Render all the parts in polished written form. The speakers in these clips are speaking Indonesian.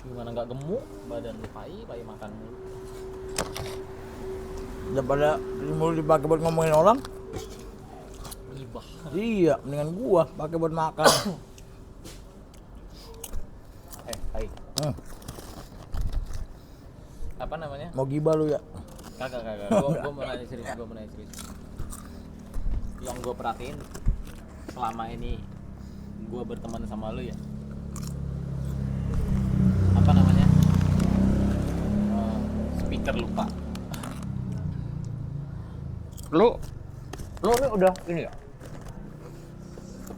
Gimana nggak gemuk, badan lu pai makan mulu. Daripada mulu dipakai buat ngomongin orang. Gibah. Iya, mendingan gua pakai buat makan. Pai. Apa namanya? Mau gibah lu ya? Kagak. Gua mau nanya serius. Yang gua perhatiin selama ini gua berteman sama lu ya. Apa namanya? Speaker lupa. Lu ini udah ini ya?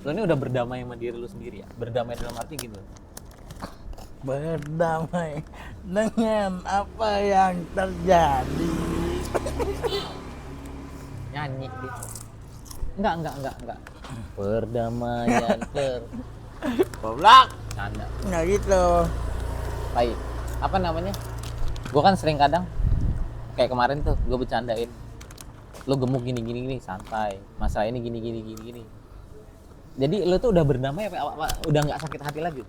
Lu ini udah berdamai sama diri lu sendiri ya? Berdamai dalam arti gitu. Berdamai dengan apa yang terjadi. Nyanyi dia. Enggak. Perdamaian Goblok. canda. Nggak gitu. Baik. Apa namanya? Gua kan sering kadang kayak kemarin tuh gua bercandain. Lu gemuk gini santai. Masalah ini gini. Jadi lu tuh udah berdamai apa udah nggak sakit hati lagi?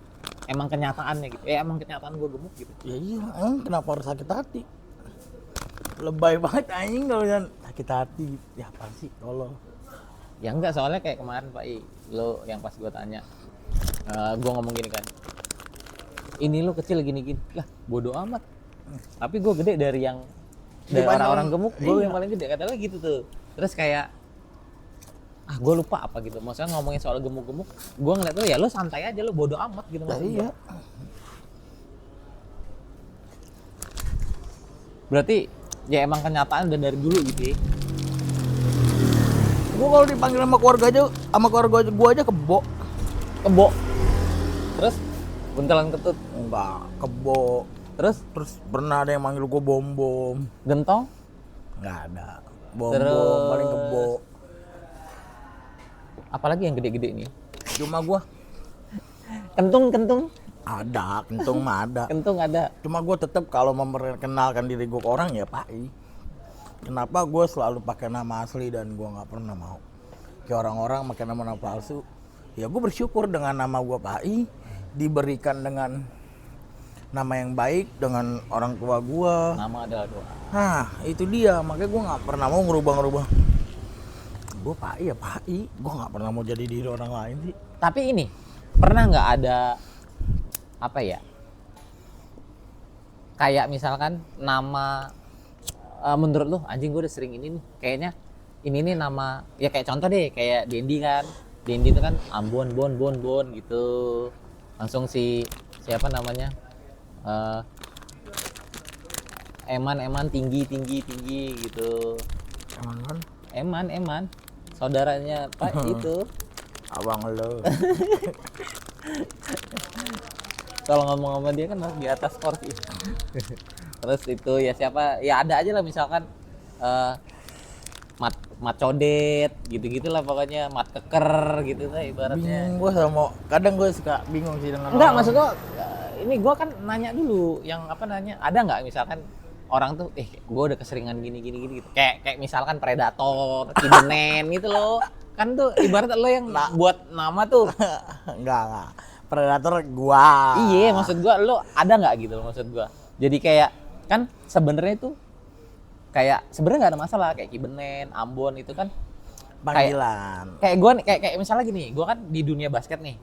Emang kenyataannya gitu. Emang kenyataan gua gemuk gitu. Ya iya, kenapa harus sakit hati? Lebay banget anjing kalau yang sakit hati. Ya apa sih kalau Ya enggak, soalnya kayak kemarin Pak I, lo yang pas gua tanya, gua ngomong gini kan, ini lo kecil gini, lah bodo amat. Tapi gua gede dari orang-orang gemuk, gua yang paling gede, kata lo gitu tuh. Terus kayak, gua lupa apa gitu, maksudnya ngomongin soal gemuk-gemuk, gua ngeliat lo ya lo santai aja, lo bodo amat gitu. iya. Berarti ya emang kenyataan udah dari dulu gitu ya. Gua kalau dipanggil sama keluarga gua aja kebo. Terus buntelan ketut, Enggak, kebo. terus Pernah ada yang manggil gua bom. gentong, Enggak ada. Bom Terus- paling kebo. apalagi yang gede-gede nih. Cuma gua Kentung, ada, kentung mah ada. kentung ada. Cuma gua tetap kalau memperkenalkan diri gua ke orang ya Pak I. Kenapa gue selalu pakai nama asli dan gue nggak pernah mau kayak orang-orang pakai nama palsu. Ya gue bersyukur dengan nama gue Pak I diberikan dengan nama yang baik dengan orang tua gue. Nama adalah doa. Nah itu dia, makanya gue nggak pernah mau ngerubah. Gue Pak I ya Pak I, gue nggak pernah mau jadi diri orang lain sih. Tapi ini pernah nggak ada apa ya? Kayak misalkan nama menurut lu anjing gue udah sering ini nih. Kayaknya ini nih nama ya kayak contoh deh kayak Dendi kan. Dendi itu kan Ambon bon gitu. Langsung siapa namanya? Eman tinggi gitu. Emang kan? Eman saudaranya Pak itu. Abang lo. Kalau ngomong sama dia kan masih di atas kursi. Terus itu ya siapa? Ya ada aja lah misalkan mat codet gitu-gitu lah pokoknya, mat keker gitu lah ibaratnya. Bingung gue kadang gue suka bingung sih dengan Enggak, orang. maksud gua ini gua kan nanya dulu yang apa nanya, ada nggak misalkan orang tuh gua udah keseringan gini gitu. Kayak misalkan predator, kidenen gitu loh. Kan tuh ibarat lo yang buat nama tuh. Enggak. Predator gua. Iya, maksud gua lo ada nggak gitu loh maksud gua. Jadi kayak kan sebenarnya itu kayak sebenarnya nggak ada masalah kayak Kibenen, Ambon itu kan Panggilan. kayak gua nih kayak misalnya gini, gua kan di dunia basket nih.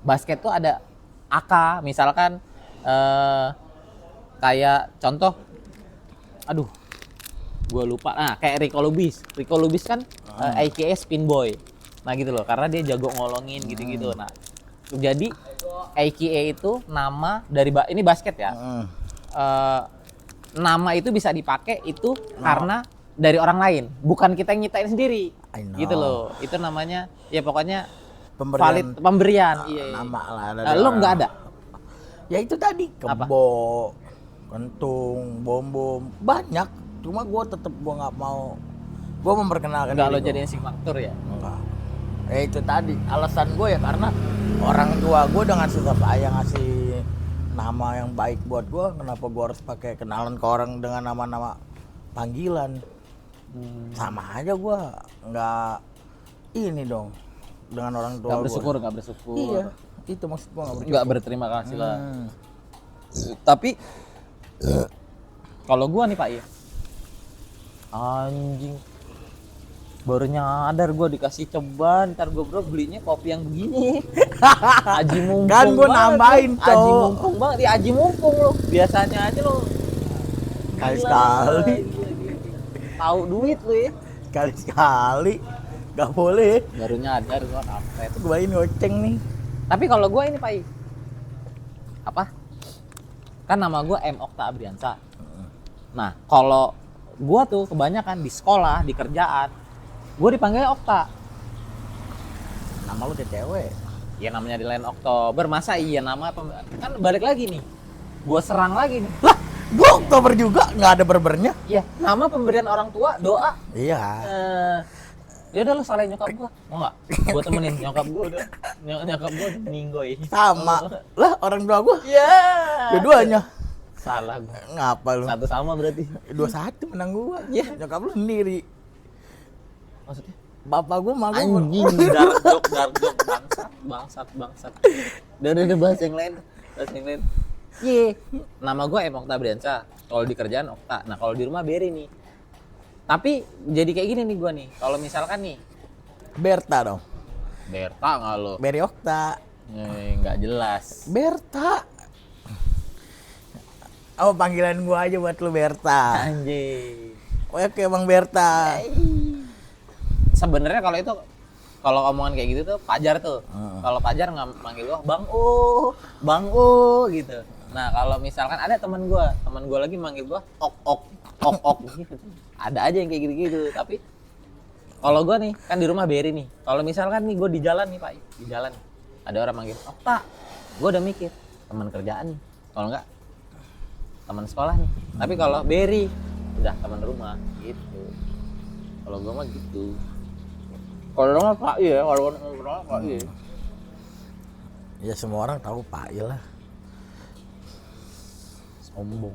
Basket tuh ada AK misalkan kayak contoh gua lupa. Nah, kayak Rico Lubis kan aka Spin Boy. Nah, gitu loh, karena dia jago ngolongin gitu-gitu. Nah, jadi AKA itu nama dari ini basket ya. Nama itu bisa dipakai itu karena dari orang lain, bukan kita yang nyiptain sendiri. Gitu loh. Itu namanya ya pokoknya pemberian. Iya. Nama lah Nah, lo nggak ada? Ya itu tadi kebo, kentung, bom banyak. Cuma gue tetap nggak mau. Gue memperkenalkan. Nggak lo jadiin signatur ya? Enggak. Itu tadi alasan gue ya karena orang tua gue dengan susah payah ngasih nama yang baik buat gue, kenapa gue harus pakai kenalan ke orang dengan nama-nama panggilan? Sama aja gue nggak ini dong dengan orang tua. Nggak bersyukur. Iya, itu maksud gue nggak bersyukur. Nggak berterima kasih lah. Tapi kalau gua nih Pak ya, anjing, baru nyadar gua dikasih ceban, ntar gua bro belinya kopi yang begini. Aji mumpung Kan gua banget, nambahin, Aji Cok. mumpung banget, di aji mumpung lo. Biasanya aja lo Sekali-sekali. gila. Tahu duit lo ya. Sekali-sekali. Gak boleh. Baru nyadar gua kampret. Gua ini ngoceng nih. Tapi kalau gua ini Pak, apa? Kan nama gua M Okta Abriansa. Nah, kalau gua tuh kebanyakan di sekolah, di kerjaan, gua dipanggilnya Okta. Nama lu kayak cewek. Ya namanya di lain Oktober, masa iya nama kan balik lagi nih. Gua serang lagi nih. Lah, gua Oktober juga nggak ada berbernya. Iya, nama pemberian orang tua, doa. Iya. Ya udah lu salahin nyokap gua. Mau enggak? Gua temenin nyokap gua udah. Nyokap gua ninggoy. Sama. Lah, orang tua gua. Iya. Dua-duanya. Salah gua. Ngapa lu? Satu sama berarti. 2-1 menang gua. Iya. Nyokap lu sendiri. Maksudnya? Bapak gua mah gua. Anjing, dark joke, bangsat. Udah bahas yang lain. Iya. Nama gua M Okta Briansa. Kalau di kerjaan Okta. Nah, kalau di rumah Beri nih. Tapi jadi kayak gini nih gua nih. Kalau misalkan nih Berta dong. Berta nggak lo? Beri Okta. Nggak jelas. Berta. Oh, panggilan gua aja buat lu Berta. Anjing. Oke, Bang Berta. Sebenarnya kalau omongan kayak gitu tuh Pajar tuh. Kalau Pajar nggak manggil gua Bang O gitu. Nah, kalau misalkan ada teman gua lagi manggil gua Ok gitu. Ada aja yang kayak gitu-gitu, tapi kalau gua nih kan di rumah Beri nih. Kalau misalkan nih gua di jalan nih, Pak. Di jalan ada orang manggil Okta. Gua udah mikir, teman kerjaan nih. Kalau enggak teman sekolah nih. Tapi kalau Beri udah teman rumah gitu. Kalau gua mah gitu. Kalau orang Pak ya, kalau orang Pak ya. Ya semua orang tahu Pak Il lah. Sombong.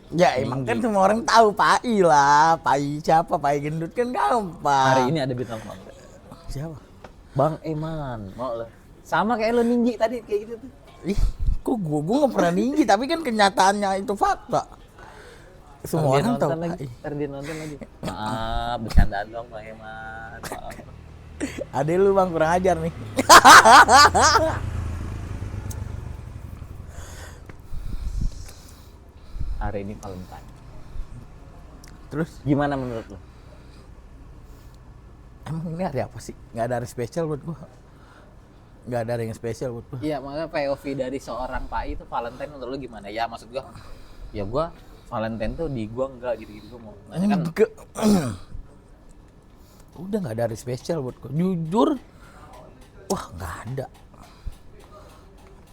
Ya emang kan semua orang tahu Pak Il lah. Pak Il siapa? Pak Il gendut kan gampang. Hari ini ada bintang tamu. Siapa? Bang Eman, mau lah. Sama kayak lo ninji tadi kayak gitu tuh. Ih, kok gua nggak pernah tinggi, tapi kan kenyataannya itu fakta. Semua orang tahu Pak Il. Ntar dia nonton lagi. Maaf, bercandaan dong Bang Eman. Maaf. Adek lu Bang kurang ajar nih. Hari ini Valentine. Terus Gimana menurut lo? emang ini hari apa sih? Nggak ada hari spesial buat gua. Nggak ada hari yang spesial buat gua. Iya, makanya POV dari seorang Pak itu Valentine menurut lo gimana? Ya maksud gua, ya gua Valentine tuh di gua enggak gitu-gitu gua mau. Nanya kan Enggak. Udah nggak ada hari spesial buat gua. Jujur, wah nggak ada.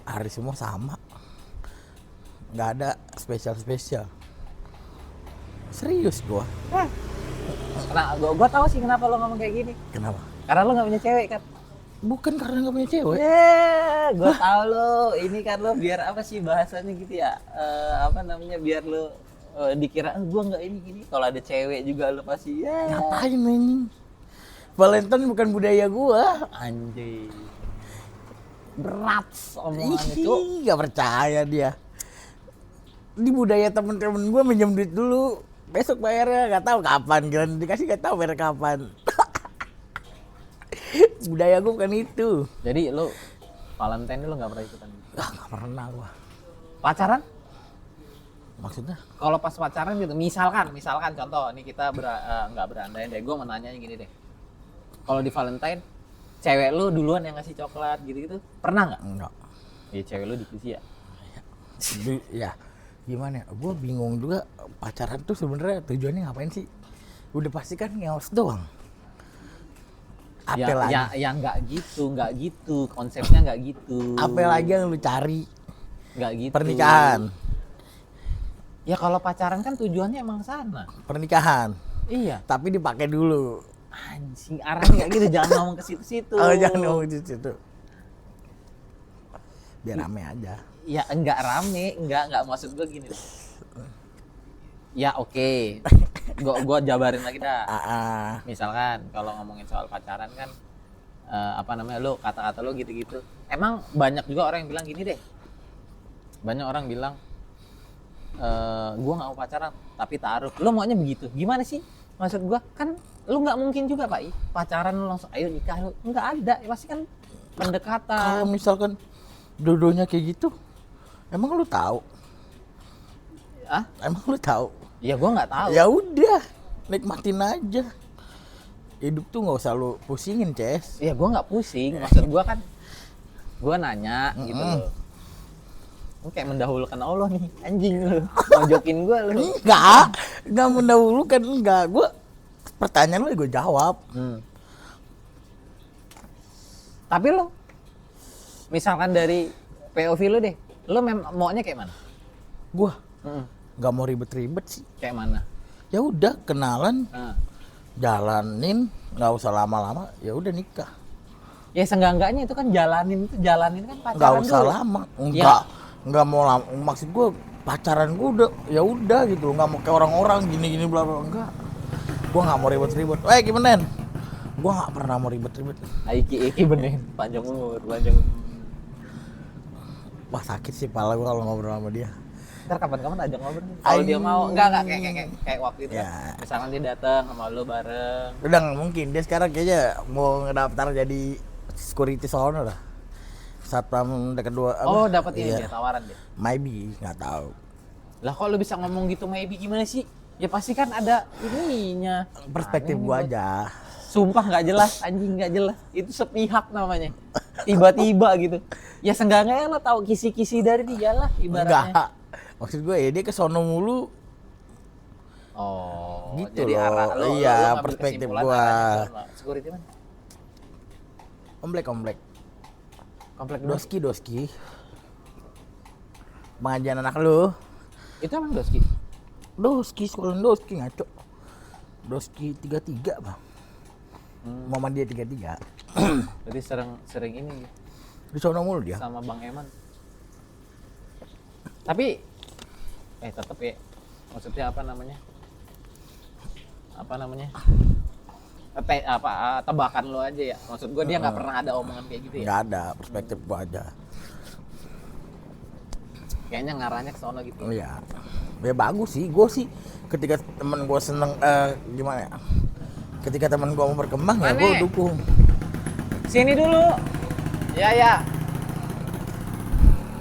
Hari semua sama. Nggak ada spesial. Serius gua. Nah, gua tahu sih kenapa lo ngomong kayak gini. Kenapa? Karena lo nggak punya cewek kan? Bukan karena nggak punya cewek. Gua tahu lo. Ini kan lo biar apa sih bahasanya gitu ya? Apa namanya? Biar lo dikira gua nggak ini gini. Kalau ada cewek juga lo pasti ya. Ngapain anjing? Valentine bukan budaya gua. Anjing. Berat omongan itu. Ih, nggak percaya dia. Di budaya temen-temen gua minjem duit dulu. Besok bayarnya nggak tahu kapan, kan dikasih nggak tahu bayar kapan. Budaya gua bukan itu. Jadi lo Valentine lo nggak pernah ikutan? Ah, nggak pernah gua. Pacaran? Maksudnya? Kalau pas pacaran gitu, misalkan contoh, nih kita nggak berandai deh. Gue mau nanya gini deh. Kalau di Valentine, cewek lo duluan yang ngasih coklat gitu-gitu, pernah nggak? Enggak. Iya, cewek lo divisi ya. Ya, gimana ya? Gua bingung juga pacaran tuh sebenarnya tujuannya ngapain sih? Udah pasti kan ngeos doang. Apa lagi? Ya nggak gitu, konsepnya nggak gitu. Apa lagi yang lu cari? Nggak gitu. Pernikahan. Ya kalau pacaran kan tujuannya emang sana. Pernikahan. Iya. Tapi dipakai dulu. Anjing, arahnya nggak gitu, jangan ngomong ke situ-situ. Oh, jangan ngomong di situ. Biar rame aja. Ya enggak rame, enggak maksud gue gini. Ya oke. Gua jabarin lagi dah. Misalkan kalau ngomongin soal pacaran kan apa namanya lo kata-kata lo gitu-gitu. Emang banyak juga orang yang bilang gini deh. banyak orang bilang gua nggak mau pacaran tapi taruh. Lo maunya begitu? Gimana sih? Maksud gua kan lu nggak mungkin juga Pak pacaran lu langsung ayo nikah lu. Nggak ada, pasti kan pendekatan. Kalau misalkan dua-duanya kayak gitu, emang lu tahu? Ah? Emang lu tahu? Ya gua nggak tahu. Ya udah, nikmatin aja. Hidup tuh nggak usah lu pusingin, Ces. Ya gua nggak pusing. Maksud gua kan gua nanya gitu loh. Lu kayak mendahulukan Allah nih, anjing lu. Mojokin gua lu. Enggak mendahulukan, enggak. Gua pertanyaan lu gue jawab. Tapi lu misalkan dari POV lu deh, lu maunya kayak mana? Gua nggak mau ribet-ribet sih. Kayak mana? Ya udah kenalan, Nah. jalanin, nggak usah lama-lama, ya udah nikah. Ya seenggak-enggaknya itu kan jalanin kan pacaran Nggak usah dulu. lama, Ya. nggak mau lama. Maksud gue pacaran gue udah, ya udah gitu, nggak mau kayak orang-orang gini-gini bla bla, enggak. Gue nggak mau ribet-ribet. Gimana? Gue nggak pernah mau ribet-ribet. Iki bener, panjang umur. Wah sakit sih pala gue kalau ngobrol sama dia. Ntar kapan-kapan ajak ngobrol nih. Kalau dia mau, enggak kayak waktu itu Ya. kan. Misalkan dia datang sama lu bareng. Udah nggak mungkin, dia sekarang kayaknya mau ngedaftar jadi security sono lah. Satpam kedua. Oh, dapat ini iya. dia tawaran dia. Maybe, nggak tahu. Lah kok lu bisa ngomong gitu maybe gimana sih? Ya pasti kan ada ininya. Perspektif Aneh gue nih, aja. Sumpah nggak jelas, anjing nggak jelas. Itu sepihak namanya. Tiba-tiba gitu. Ya seenggaknya lo tahu kisi-kisi dari dia lah ibaratnya. Enggak. Maksud gue ya dia ke sono mulu. Oh, Gitu jadi loh. arah lo, Iya, lo ngambil perspektif kesimpulan gua. arahnya ke sono. Security mana? Komplek. Komplek dua. Doski. Pengajian anak lu. Itu emang doski. Sekolah Doski ngaco. Doski 33, Bang. Mama dia 33. Jadi sering ini Di sono mulu dia. sama Bang Eman. Tapi tetap ya. Maksudnya apa namanya? Tebakan lo aja ya. Maksud gue dia nggak pernah ada omongan kayak gitu ya. Nggak ada, perspektif gua aja. Kayaknya ngarahnya ke sono gitu. Iya. Ya bagus sih, gua sih ketika temen gua seneng gimana ya? Ketika temen gua mau berkembang ya gua Mane. dukung. Sini dulu. Ya.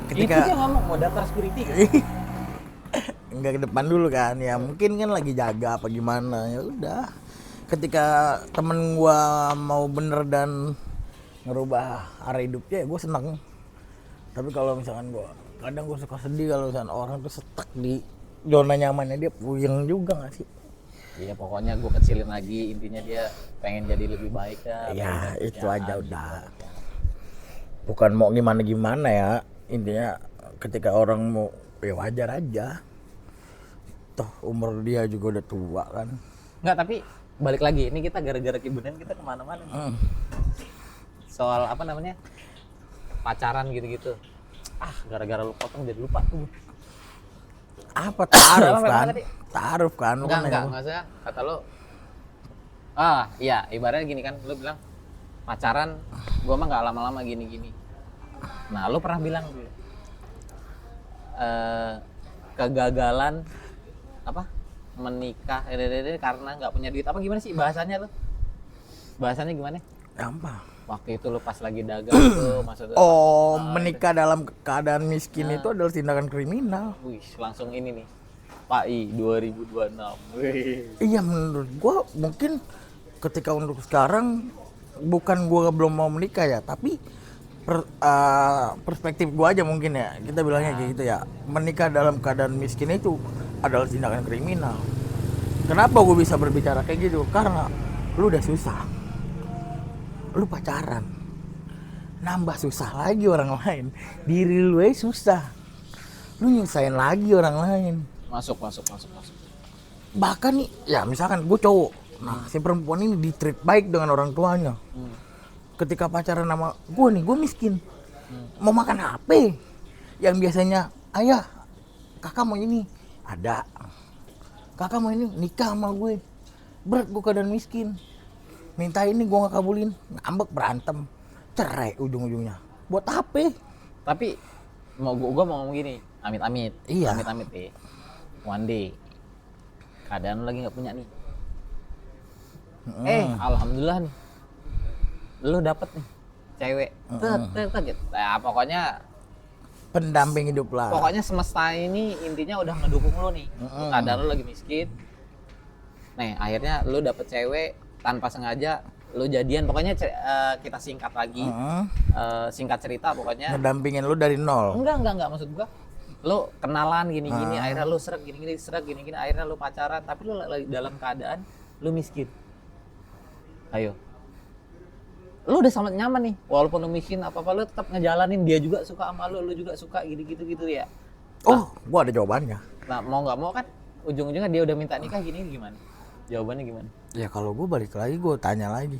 Itu Ketika dia ngomong mau daftar security kan? enggak ke depan dulu kan, ya mungkin kan lagi jaga apa gimana, ya udah. Ketika temen gua mau bener dan ngerubah arah hidupnya ya gua seneng. Tapi kalau misalkan kadang gua suka sedih kalau misalkan orang tuh stuck di zona nyamannya, dia puyeng juga gak sih? Iya pokoknya gue kecilin lagi, intinya dia pengen jadi lebih baik ya. Ya pengen itu aja kerjaan udah. gitu. Bukan mau gimana ya, intinya ketika orang mau ya wajar aja. Toh umur dia juga udah tua kan. Enggak, tapi balik lagi, ini kita gara-gara kibunan kita kemana-mana nih. Soal apa namanya pacaran gitu-gitu. Gara-gara lu potong jadi lupa tuh. Apa taaruf Apa kan? tadi? Taaruf kan? Lu kan Enggak, nanya. maksudnya kata lu iya, ibaratnya gini kan, lu bilang pacaran gua mah nggak lama-lama gini-gini. Nah, lu pernah bilang dulu kegagalan apa? Menikah karena nggak punya duit, apa gimana sih bahasanya lu? Bahasanya gimana? Apa? Waktu itu lu pas lagi dagang tuh maksudnya. Menikah dalam keadaan miskin itu adalah tindakan kriminal. Wih, langsung ini nih. Pak I 2026. Wih. Iya, menurut gua mungkin ketika untuk sekarang bukan gua belum mau menikah ya, tapi perspektif gua aja mungkin ya. Kita bilangnya kayak gitu ya. Menikah dalam keadaan miskin itu adalah tindakan kriminal. Kenapa gua bisa berbicara kayak gitu? Karena lu udah susah. Lu pacaran. Nambah susah lagi orang lain. Diri lu aja susah. Lu nyusahin lagi orang lain. Masuk. Bahkan nih, ya misalkan gue cowok. Nah, si perempuan ini di-treat baik dengan orang tuanya. Ketika pacaran sama gue gue miskin. Mau makan HP. Yang biasanya, ayah, kakak mau ini. Ada. Kakak mau ini, nikah sama gue. Berat gue keadaan miskin. Minta ini gue gak kabulin. Ngambek, berantem. Cerai ujung-ujungnya. Buat HP. Tapi gua mau ngomong gini, amit-amit. Iya. Amit-amit nih. One day keadaan lu lagi nggak punya nih. Alhamdulillah nih. Lu dapet nih cewek. Tet gitu. Nah, pokoknya Pendamping hidup lah. pokoknya semesta ini intinya udah ngedukung lu nih. Keadaan lu lagi miskin. Nih, akhirnya lu dapet cewek tanpa sengaja lu jadian. Pokoknya kita singkat lagi. Singkat cerita pokoknya. Ngedampingin lu dari nol. Enggak maksud gua. Lu kenalan gini-gini, akhirnya lu srek gini-gini, akhirnya lu pacaran, tapi lu lagi dalam keadaan lu miskin. Ayo. Lu udah sangat nyaman nih, walaupun lu miskin apa-apa lu tetap ngejalanin, dia juga suka sama lu juga suka gitu ya. Oh, gua ada jawabannya. Nah, mau nggak mau kan ujung-ujungnya dia udah minta nikah gini gimana? Jawabannya gimana? Ya kalau gua balik lagi, gua tanya lagi.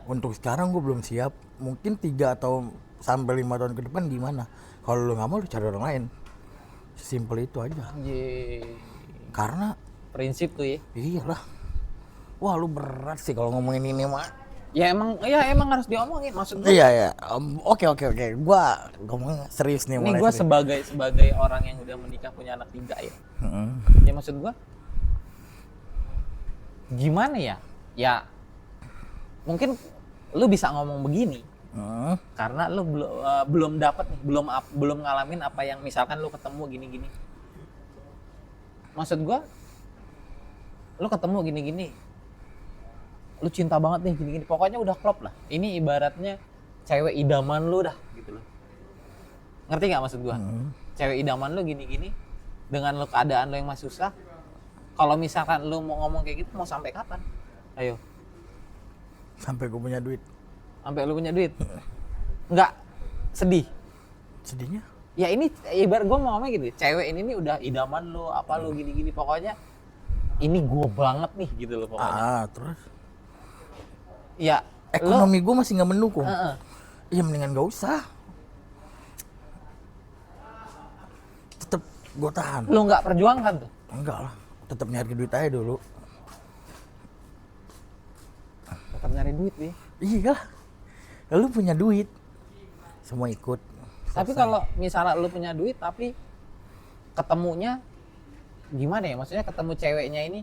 Untuk sekarang gua belum siap. Mungkin 3 atau sampai 5 tahun ke depan gimana? Kalau lu nggak mau, lu cari orang lain. Simpel itu aja. Anjir. Karena Prinsip tuh ya. iyalah. Wah, lu berat sih kalau ngomongin ini mah. Ya emang harus diomongin, maksud gue. Iya. Oke. Gua ngomong serius nih. Ini gue sebagai orang yang udah menikah punya anak 3 ya. Ya maksud gue, gimana ya? Ya mungkin lu bisa ngomong begini karena lu belum dapat nih, belum ngalamin apa yang misalkan lu ketemu gini-gini. Maksud gue, lu ketemu gini-gini, lu cinta banget nih gini-gini, pokoknya udah klop lah. Ini ibaratnya cewek idaman lu dah gitu loh. Ngerti nggak maksud gua? Cewek idaman lu gini-gini, dengan lu keadaan lu yang masih susah. Kalau misalkan lu mau ngomong kayak gitu, mau sampai kapan? Ayo. Sampai gue punya duit. Sampai lu punya duit. Nggak sedih. Sedihnya? Ya ini ibarat gua mau ngomong gitu, cewek ini nih udah idaman lu, apa lu gini-gini, pokoknya ini gua banget nih gitu loh pokoknya. Terus? Ya, ekonomi gue masih nggak mendukung. Ya mendingan gak usah. Tetep gue tahan. Lu nggak perjuangkan tuh? Enggak lah, tetep nyari duit aja dulu. Tetap nyari duit nih. Iya, lu punya duit, semua ikut. Tapi kalau misalnya lu punya duit tapi ketemunya gimana ya? Maksudnya ketemu ceweknya ini,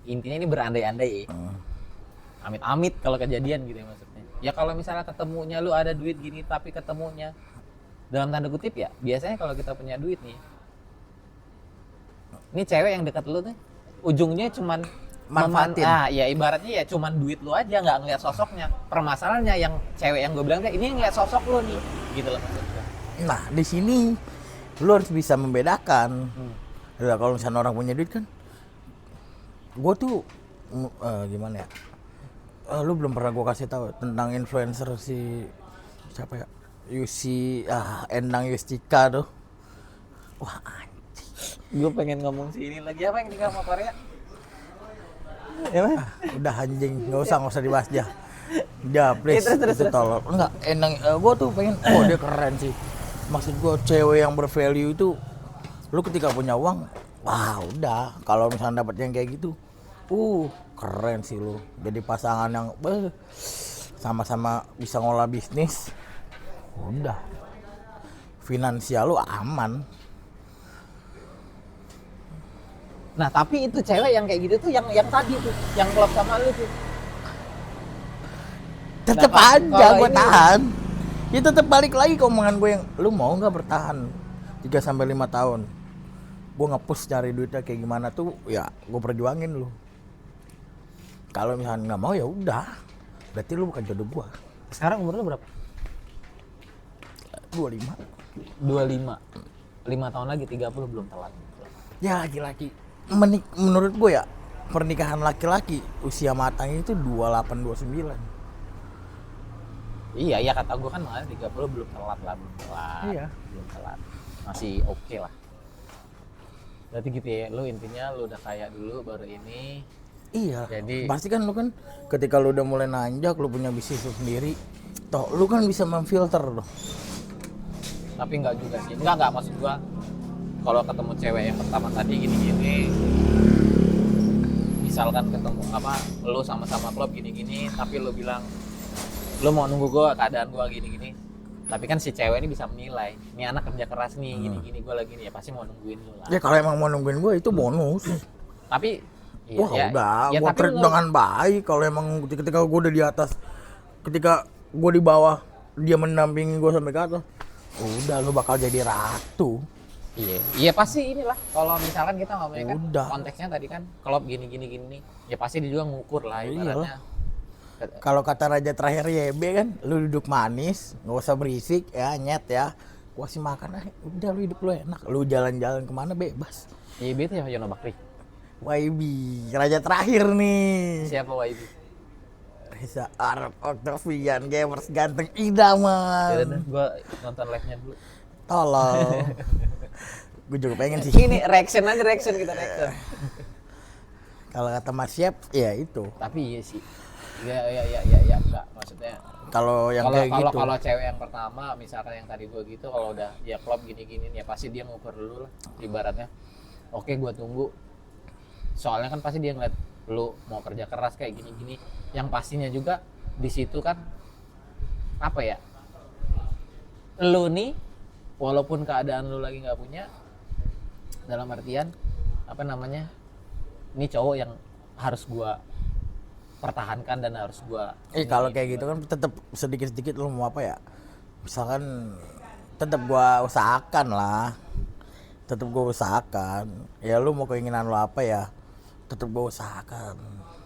intinya ini berandai-andai ya. Amit-amit kalau kejadian gitu ya maksudnya. Ya kalau misalnya ketemunya lu ada duit gini tapi ketemunya dalam tanda kutip ya, biasanya kalau kita punya duit nih, ini cewek yang dekat lu tuh ujungnya cuman Manfaatin. Ya ibaratnya ya cuman duit lu aja, nggak ngeliat sosoknya. Permasalahannya yang cewek yang gue bilang kayak ini ngeliat sosok lu nih gitu loh maksudnya. Nah di sini lu harus bisa membedakan. Ya, kalau misalnya orang punya duit kan, gue tuh gimana ya? Lu belum pernah gue kasih tahu tentang influencer si siapa ya? Endang Yustika tuh. Wah anjing. Gue pengen ngomong si ini lagi, apa yang nikah sama Korea? Ya, udah anjing, nggak usah dibahas ya. Ya please, terus. tolong. Enggak, Endang, gue tuh pengen, dia keren sih. Maksud gue cewek yang bervalue itu, lu ketika punya uang, wah udah. Kalau misalnya dapet yang kayak gitu, keren sih lu. Jadi pasangan yang sama-sama bisa ngolah bisnis, udah. Finansial lu aman. Nah tapi itu cewek yang kayak gitu tuh yang tadi tuh, yang klop sama lu tuh. Tetep Nah, aja kalau gue ini- tahan. Ya tetep balik lagi ke omongan gue yang, lu mau nggak bertahan 3-5 tahun? Gue nge-push cari duitnya kayak gimana tuh, ya gue perjuangin lu. Kalau misalnya nggak mau ya udah, berarti lu bukan jodoh gue. Sekarang umur lu berapa? 25. 25. 5 tahun lagi 30 belum telat. Ya laki-laki. Menurut gue ya, pernikahan laki-laki usia matang itu 28-29. Iya, ya kata gue kan makanya 30 belum telat lah, belum telat. Iya. Belum telat. Masih oke lah. Berarti gitu ya, lu intinya lu udah kaya dulu baru ini. Iya. Jadi- pasti kan lu kan ketika lu udah mulai nanjak, lu punya bisnis lu sendiri, toh lu kan bisa memfilter loh. Tapi enggak juga sih. Enggak maksud gua kalau ketemu cewek yang pertama tadi gini-gini, misalkan ketemu apa lu sama-sama klub gini-gini tapi lu bilang lu mau nunggu gua keadaan gua gini-gini, Tapi kan si cewek ini bisa menilai, ini anak kerja keras nih, gini-gini, gue lagi nih, ya pasti mau nungguin lu lah. Ya kalau emang mau nungguin gue itu bonus. Tapi Wah udah, gue tapi treat lu- dengan baik. Kalau emang ketika gue udah di atas, ketika gue di bawah, dia mendampingi gue sampai ke atas, udah lu bakal jadi ratu. Iya pasti inilah. Kalau misalkan kita ngomongnya kan Udah. konteksnya tadi kan klub gini, ya pasti dia juga ngukur lah ibaratnya. Kalau kata raja terakhir YB kan, lu duduk manis, nggak usah berisik ya, nyet ya. Gua kasih makan aja, udah lu hidup lu enak. Lu jalan-jalan kemana bebas. YB itu ya Yono Bakri. YB, raja terakhir nih. Siapa YB? Reza Arab Octavian, gamers ganteng idaman. Gue nonton live-nya dulu. Tolong. Gue juga pengen sih. Ini reaction kita reaction. Kalau kata Mas Syep, ya itu. Tapi iya sih. Ya enggak. Maksudnya Kalau yang kayak gitu. kalau cewek yang pertama misalkan yang tadi gue gitu, kalau udah ya klub gini-gini ya pasti dia ngukur dulu lah ibaratnya. Oke, gue tunggu. Soalnya kan pasti dia ngeliat lu mau kerja keras kayak gini-gini. Yang pastinya juga di situ kan apa ya? Lu nih walaupun keadaan lu lagi nggak punya, dalam artian apa namanya? Ini cowok yang harus gua pertahankan dan harus gua Kalau kayak gitu kan tetap sedikit-sedikit lu mau apa ya? Misalkan tetap gua usahakan lah. Tetap gua usahakan. Ya lu mau keinginan lu apa ya? Tetap gua usahakan.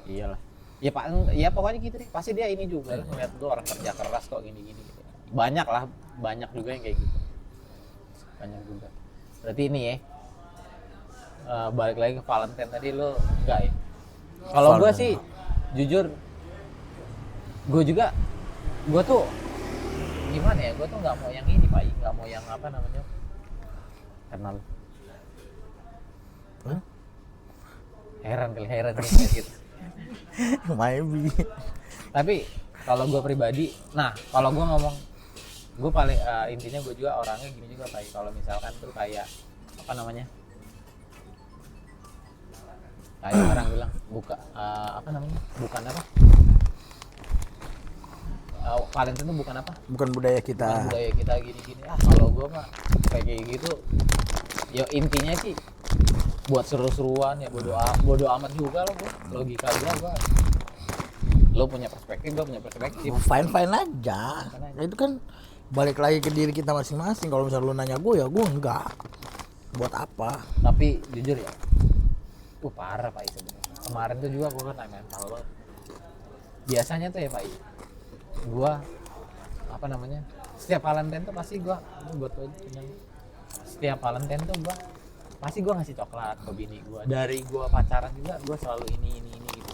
Iyalah. Ya Pak, ya pokoknya gitu deh. Pasti dia ini juga ngeliat lu orang kerja keras kok gini-gini gitu. Banyak juga yang kayak gitu. Banyak juga. Berarti ini ya. Balik lagi ke Valentine tadi lu enggak ya? Kalau gua sih jujur gue tuh gimana ya, gue tuh nggak mau yang ini Pak, nggak mau yang apa namanya kenal. Heran gitu. Maybe. Tapi kalau gue pribadi, nah kalau gue ngomong, gue paling intinya gue juga orangnya gini juga Pak. Kalau misalkan tuh kayak apa namanya, kayak orang bilang bukan apa, Valentine itu bukan apa, Bukan budaya kita. bukan budaya kita gini-gini. Kalau gue mah kayak gitu ya intinya sih buat seru-seruan ya, bodo amat juga lo. Logika gue lo punya perspektif, gue punya perspektif. Fine aja. Nah, itu kan balik lagi ke diri kita masing-masing. Kalau misalnya lu nanya gue, ya gue enggak. Buat apa? Tapi jujur ya, parah Pak sebenarnya. Kemarin tuh juga gue kan mental banget. Biasanya tuh ya Pak, gue apa namanya, setiap Valentine tuh pasti gue buat kenyang. Setiap Valentine tuh gue pasti gue ngasih coklat ke bini gue. Dari gue pacaran juga gue selalu ini gitu.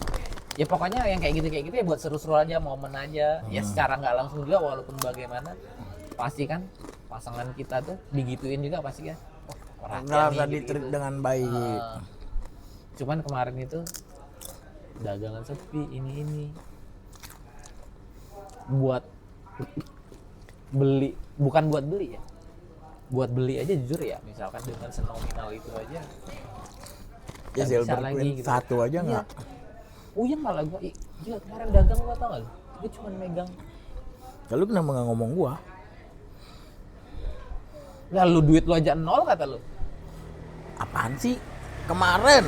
Ya pokoknya yang kayak gitu ya buat seru-seru aja, momen aja. Ya secara nggak langsung juga, walaupun bagaimana pasti kan pasangan kita tuh digituin juga pasti kan. Nggak bisa ditreat dengan baik. Cuman kemarin itu dagangan sepi, ini buat beli, bukan buat beli ya, buat beli aja jujur ya, misalkan dengan senominal itu aja Ya bisa Silver lagi Queen gitu. satu aja nggak? Iya malah gua gila kemarin dagang gua, tau gak lu, gua cuma megang. Lalu kenapa nggak ngomong gua? Lah lu duit lu aja nol kata lu. Apaan sih? Kemarin.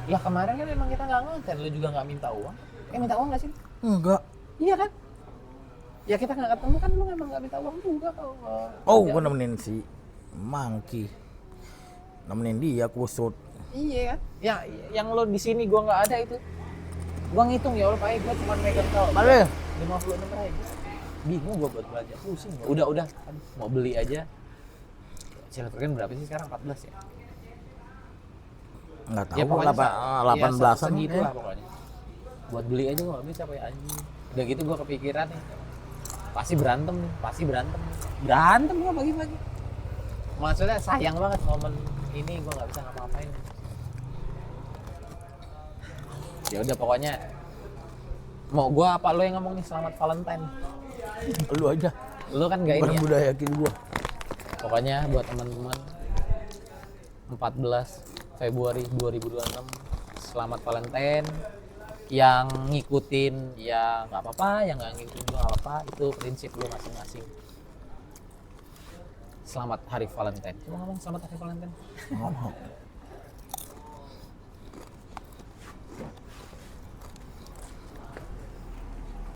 Lah kemarin kan emang kita nggak ngonten, lu juga nggak minta uang. Minta uang nggak sih? Enggak. Iya kan? Ya kita nggak ketemu kan, lu emang nggak minta uang juga kalau. Oh, gua nemenin si Mangki. Nemenin dia kusut. Iya kan? Ya yang lo di sini gua nggak ada itu. Gua ngitung ya Allah Pak, gua cuma megang tau. Mana? 56 aja. Bingung gua buat belanja, pusing gua. Udah. Aduh, mau beli aja. Silver Queen berapa sih sekarang? 14 ya? Nggak tahu. Ya pokoknya 18-an. segitu lah pokoknya. Buat beli aja gua nggak bisa Pak, anjing. Udah gitu gua kepikiran nih. Pasti berantem nih. Berantem gua pagi-pagi. Maksudnya sayang banget momen ini, gua nggak bisa ngapa-ngapain. Ya udah pokoknya mau gua apa lo yang ngomong nih selamat Valentine? Lu aja. Lu kan nggak ini Bukan ya. budayakin gua. Pokoknya buat teman-teman 14 Februari 2026 selamat Valentine. Yang ngikutin ya nggak apa-apa, yang nggak ngikutin juga nggak apa-apa, itu prinsip lu masing-masing. Selamat Hari Valentine. Cuma ngomong selamat Hari Valentine. Ngomong.